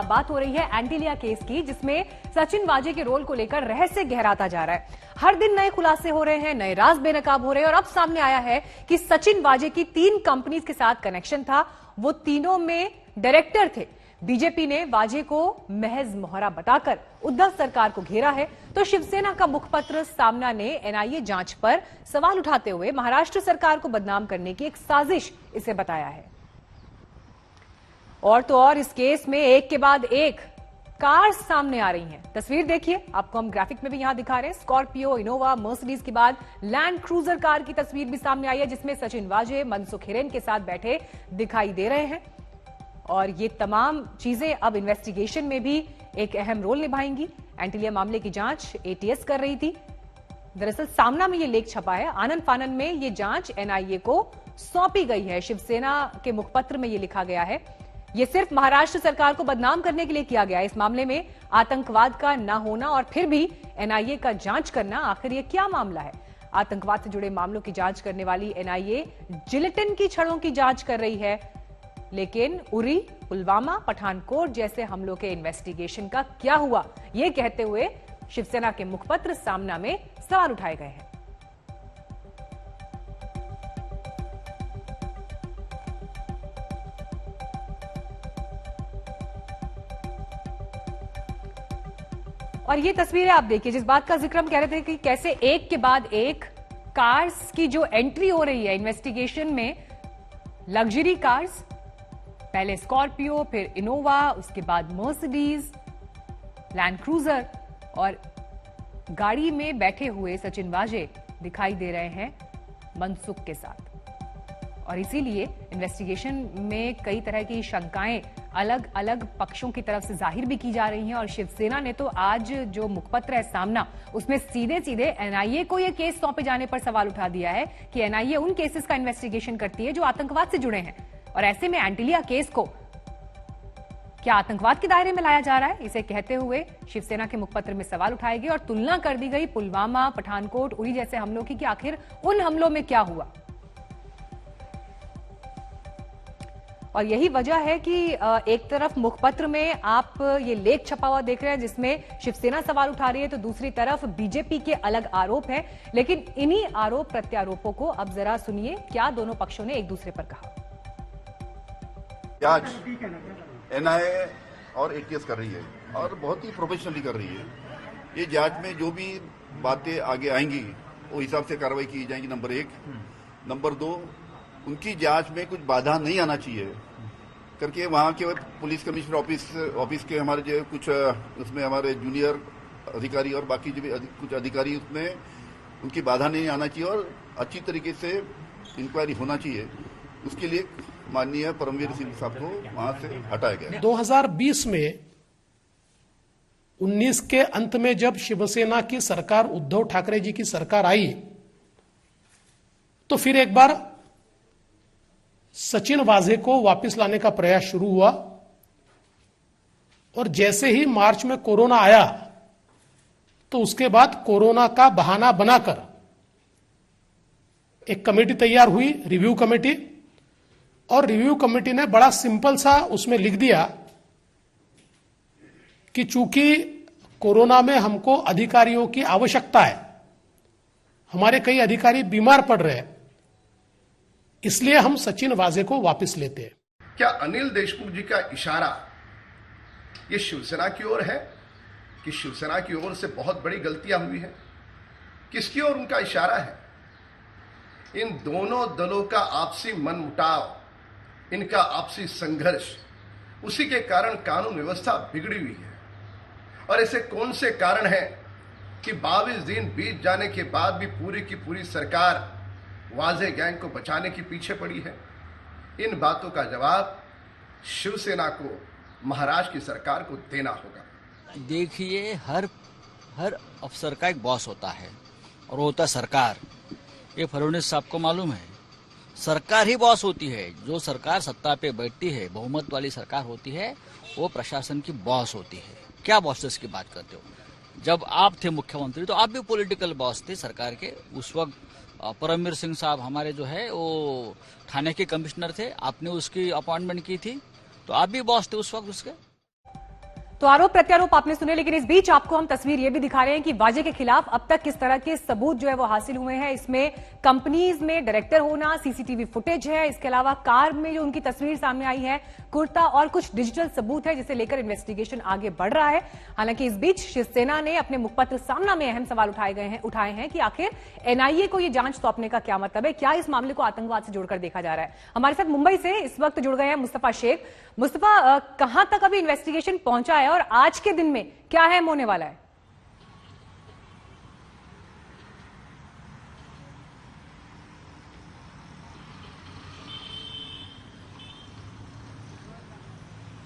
बात हो रही है एंटीलिया केस की, जिसमें सचिन वाजे के रोल को लेकर रहस्य गहराता जा रहा है। हर दिन नए खुलासे हो रहे हैं, नए राज बेनकाब हो रहे हैं और अब सामने आया है कि सचिन वाजे की 3 कंपनीज के साथ कनेक्शन था। वो तीनों में डायरेक्टर थे। बीजेपी ने वाजे को महज मोहरा बताकर उद्धव सरकार को घेरा है, तो शिवसेना का मुखपत्र सामना ने एनआईए जांच पर सवाल उठाते हुए महाराष्ट्र सरकार को बदनाम करने की एक साजिश इसे बताया है। और तो और इस केस में एक के बाद एक कार सामने आ रही हैं। तस्वीर देखिए, आपको हम ग्राफिक में भी यहां दिखा रहे हैं। स्कॉर्पियो, इनोवा, मर्सिडीज के बाद लैंड क्रूजर कार की तस्वीर भी सामने आई है, जिसमें सचिन वाजे मनसुख हिरेन के साथ बैठे दिखाई दे रहे हैं। और ये तमाम चीजें अब इन्वेस्टिगेशन में भी एक अहम रोल निभाएंगी। एंटीलिया मामले की जांच एटीएस कर रही थी। दरअसल सामना में ये लेख छपा है। आनन फानन में ये जांच एनआईए को सौंपी गई है। शिवसेना के मुखपत्र में ये लिखा गया है, ये सिर्फ महाराष्ट्र सरकार को बदनाम करने के लिए किया गया है। इस मामले में आतंकवाद का ना होना और फिर भी एनआईए का जांच करना, आखिर ये क्या मामला है? आतंकवाद से जुड़े मामलों की जांच करने वाली एनआईए जिलेटिन की छड़ों की जांच कर रही है, लेकिन उरी, पुलवामा, पठानकोट जैसे हमलों के इन्वेस्टिगेशन का क्या हुआ, ये कहते हुए शिवसेना के मुखपत्र सामना में सवाल उठाए गए हैं। और ये तस्वीरें आप देखिए, जिस बात का जिक्र हम कह रहे थे कि कैसे एक के बाद एक कार्स की जो एंट्री हो रही है इन्वेस्टिगेशन में। लग्जरी कार्स, पहले स्कॉर्पियो, फिर इनोवा, उसके बाद मर्सिडीज, लैंड क्रूजर, और गाड़ी में बैठे हुए सचिन वाजे दिखाई दे रहे हैं मनसुख के साथ। और इसीलिए इन्वेस्टिगेशन में कई तरह की शंकाएं अलग अलग पक्षों की तरफ से जाहिर भी की जा रही हैं। और शिवसेना ने तो आज जो मुखपत्र है सामना, उसमें सीधे सीधे एनआईए को यह केस सौंपे जाने पर सवाल उठा दिया है कि एनआईए उन केसेस का इन्वेस्टिगेशन करती है जो आतंकवाद से जुड़े हैं। और ऐसे में एंटीलिया केस को क्या आतंकवाद के दायरे में लाया जा रहा है, इसे कहते हुए शिवसेना के मुखपत्र में सवाल उठाए गए और तुलना कर दी गई पुलवामा, पठानकोट, उरी जैसे हमलों की कि आखिर उन हमलों में क्या हुआ। और यही वजह है कि एक तरफ मुखपत्र में आप ये लेख छपा हुआ देख रहे हैं जिसमें शिवसेना सवाल उठा रही है, तो दूसरी तरफ बीजेपी के अलग आरोप है। लेकिन इन्हीं आरोप प्रत्यारोपों को अब जरा सुनिए क्या दोनों पक्षों ने एक दूसरे पर कहा। जांच एनआईए और एटीएस कर रही है और बहुत ही प्रोफेशनली कर रही है। ये जांच में जो भी बातें आगे आएंगी वो हिसाब से कार्रवाई की जाएगी, नंबर 1। नंबर 2, उनकी जांच में कुछ बाधा नहीं आना चाहिए करके वहाँ के पुलिस कमिश्नर ऑफिस के हमारे जो कुछ उसमें हमारे जूनियर अधिकारी और बाकी जो भी कुछ अधिकारी, उसमें उनकी बाधा नहीं आना चाहिए और अच्छी तरीके से इंक्वायरी होना चाहिए। उसके लिए माननीय परमवीर सिंह साहब को वहां से हटाया गया। 2020 में 19 के अंत में जब शिवसेना की सरकार, उद्धव ठाकरे जी की सरकार आई, तो फिर एक बार सचिन वाजे को वापस लाने का प्रयास शुरू हुआ। और जैसे ही मार्च में कोरोना आया, तो उसके बाद कोरोना का बहाना बनाकर एक कमेटी तैयार हुई, रिव्यू कमेटी। और रिव्यू कमेटी ने बड़ा सिंपल सा उसमें लिख दिया कि चूंकि कोरोना में हमको अधिकारियों की आवश्यकता है, हमारे कई अधिकारी बीमार पड़ रहे हैं, इसलिए हम सचिन वाजे को वापस लेते हैं। क्या अनिल देशमुख जी का इशारा ये शिवसेना की ओर है कि शिवसेना की ओर से बहुत बड़ी गलतियां हुई है? किसकी ओर उनका इशारा है? इन दोनों दलों का आपसी मनमुटाव, इनका आपसी संघर्ष, उसी के कारण कानून व्यवस्था बिगड़ी हुई है। और ऐसे कौन से कारण हैं कि 22 दिन बीत जाने के बाद भी पूरी की पूरी सरकार वाजे गैंग को बचाने की पीछे पड़ी है? इन बातों का जवाब शिवसेना को, महाराष्ट्र की सरकार को देना होगा। देखिए, हर अफसर का एक बॉस होता है और वो होता है सरकार। ये फडणवीस साहब को मालूम है, सरकार ही बॉस होती है। जो सरकार सत्ता पे बैठती है, बहुमत वाली सरकार होती है, वो प्रशासन की बॉस होती है। क्या बॉसेस की बात करते हो? जब आप थे मुख्यमंत्री तो आप भी पॉलिटिकल बॉस थे सरकार के। उस वक्त परमवीर सिंह साहब हमारे जो है वो थाने के कमिश्नर थे, आपने उसकी अपॉइंटमेंट की थी, तो आप भी बॉस थे उस वक्त उसके। तो आरोप प्रत्यारोप आपने सुने, लेकिन इस बीच आपको हम तस्वीर ये भी दिखा रहे हैं कि वाजे के खिलाफ अब तक किस तरह के सबूत जो है वो हासिल हुए हैं। इसमें कंपनीज में डायरेक्टर होना, सीसीटीवी फुटेज है, इसके अलावा कार में जो उनकी तस्वीर सामने आई है, कुर्ता और कुछ डिजिटल सबूत है जिसे लेकर इन्वेस्टिगेशन आगे बढ़ रहा है। हालांकि इस बीच शिवसेना ने अपने मुखपत्र सामना में अहम सवाल उठाए हैं कि आखिर एनआईए को यह जांच सौंपने का क्या मतलब है, क्या इस मामले को आतंकवाद से जोड़कर देखा जा रहा है। हमारे साथ मुंबई से इस वक्त जुड़ गए हैं मुस्तफा शेख। मुस्तफा, कहां तक अभी इन्वेस्टिगेशन पहुंचा है और आज के दिन में क्या अहम होने वाला है?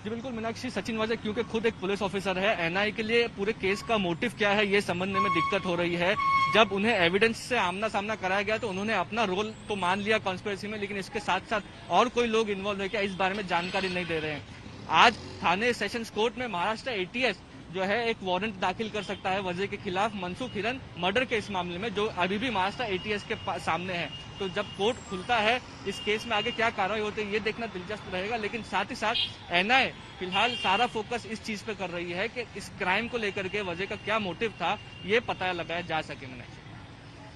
जी बिल्कुल मीनाक्षी, सचिन वाजे क्योंकि खुद एक पुलिस ऑफिसर है, एनआईए के लिए पूरे केस का मोटिव क्या है ये समझने में दिक्कत हो रही है। जब उन्हें एविडेंस से आमना सामना कराया गया तो उन्होंने अपना रोल तो मान लिया कॉन्स्पिरेसी में, लेकिन इसके साथ साथ और कोई लोग इन्वॉल्व है क्या इस बारे में जानकारी नहीं दे रहे हैं। आज थाने सेशंस कोर्ट में महाराष्ट्र एटीएस जो है एक वारंट दाखिल कर सकता है वजह के खिलाफ मनसुख हिरन मर्डर के इस मामले में, जो अभी भी महाराष्ट्र एटीएस के सामने है। तो जब कोर्ट खुलता है इस केस में आगे क्या कार्रवाई होती है ये देखना दिलचस्प रहेगा। लेकिन साथ ही साथ एनआईए फिलहाल सारा फोकस इस चीज पे कर रही है कि इस क्राइम को लेकर के वजह का क्या मोटिव था ये पता लगाया जा सके। मैंने